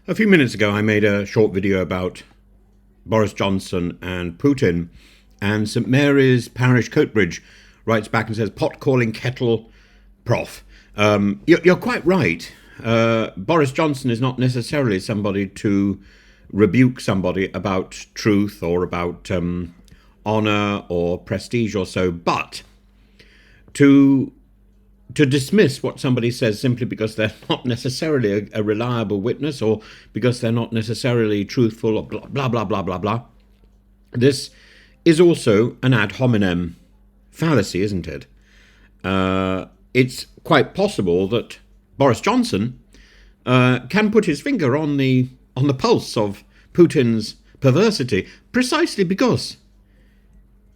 A few minutes ago, I made a short video about Boris Johnson and Putin, and St Mary's Parish Coatbridge writes back and says, pot calling kettle prof. You're quite right. Boris Johnson is not necessarily somebody to rebuke somebody about truth or about honour or prestige or so, but to dismiss what somebody says simply because they're not necessarily a reliable witness or because they're not necessarily truthful or blah, blah, blah, blah, blah. This is also an ad hominem fallacy, isn't it? It's quite possible that Boris Johnson can put his finger on the pulse of Putin's perversity precisely because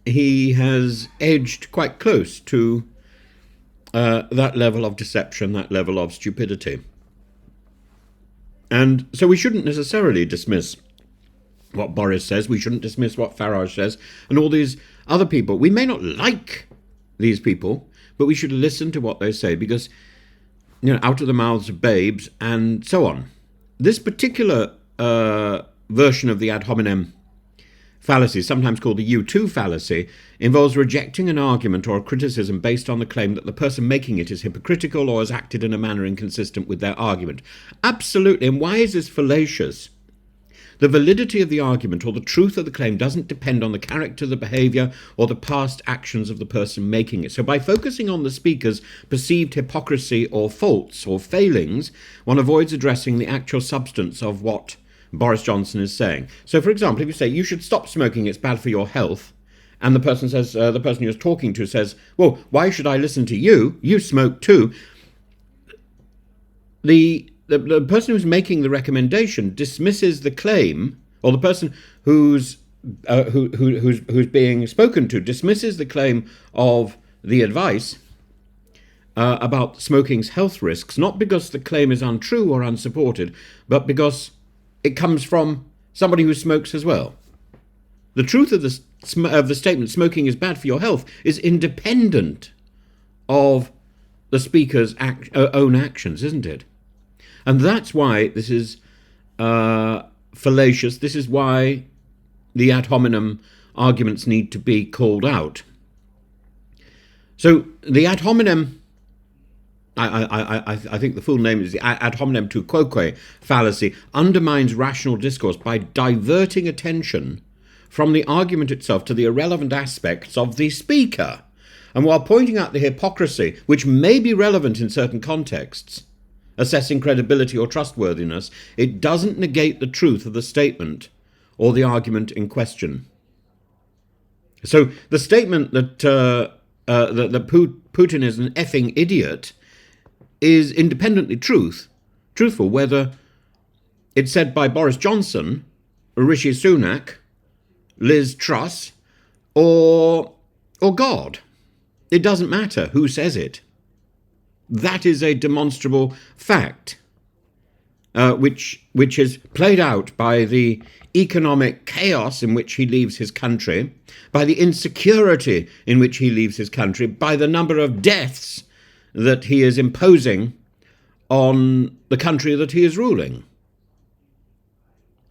he has edged quite close to that level of deception, that level of stupidity. And so we shouldn't necessarily dismiss what Boris says, we shouldn't dismiss what Kraos says, and all these other people. We may not like these people, but we should listen to what they say because, out of the mouths of babes and so on. This particular version of the ad hominem fallacy, sometimes called the U2 fallacy, involves rejecting an argument or a criticism based on the claim that the person making it is hypocritical or has acted in a manner inconsistent with their argument. Absolutely. And why is this fallacious? The validity of the argument or the truth of the claim doesn't depend on the character, the behaviour, or the past actions of the person making it. So by focusing on the speaker's perceived hypocrisy or faults or failings, one avoids addressing the actual substance of what Boris Johnson is saying. So, for example, if you say, you should stop smoking, it's bad for your health, and the person says, the person you're talking to says, well, why should I listen to you? You smoke too. The person who's making the recommendation dismisses the claim, or the person who's being spoken to dismisses the claim of the advice about smoking's health risks, not because the claim is untrue or unsupported, but because it comes from somebody who smokes as well. The truth of the statement, smoking is bad for your health, is independent of the speaker's own actions, isn't it? And that's why this is fallacious. This is why the ad hominem arguments need to be called out. So the ad hominem, I think the full name is the ad hominem tu quoque fallacy, undermines rational discourse by diverting attention from the argument itself to the irrelevant aspects of the speaker. And while pointing out the hypocrisy, which may be relevant in certain contexts, assessing credibility or trustworthiness, it doesn't negate the truth of the statement or the argument in question. So the statement that Putin is an effing idiot is independently truthful, whether it's said by Boris Johnson, Rishi Sunak, Liz Truss, or God. It doesn't matter who says it. That is a demonstrable fact, which is played out by the economic chaos in which he leaves his country, by the insecurity in which he leaves his country, by the number of deaths that he is imposing on the country that he is ruling.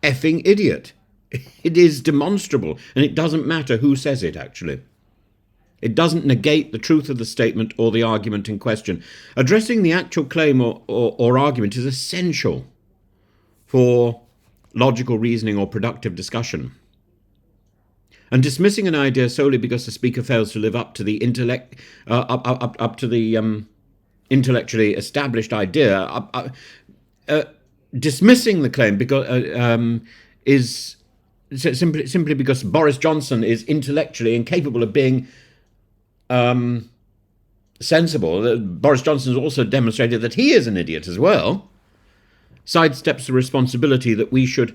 Effing idiot. It is demonstrable, and it doesn't matter who says it, actually. It doesn't negate the truth of the statement or the argument in question. Addressing the actual claim or argument is essential for logical reasoning or productive discussion. And dismissing an idea solely because the speaker fails to live up to the intellectually established idea, dismissing the claim because is simply because Boris Johnson is intellectually incapable of being sensible. Boris Johnson has also demonstrated that he is an idiot as well, sidesteps the responsibility that we should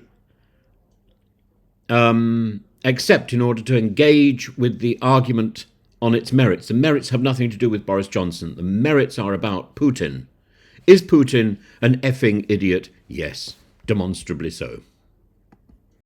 accept in order to engage with the argument on its merits. The merits have nothing to do with Boris Johnson. The merits are about Putin. Is Putin an effing idiot? Yes, demonstrably so.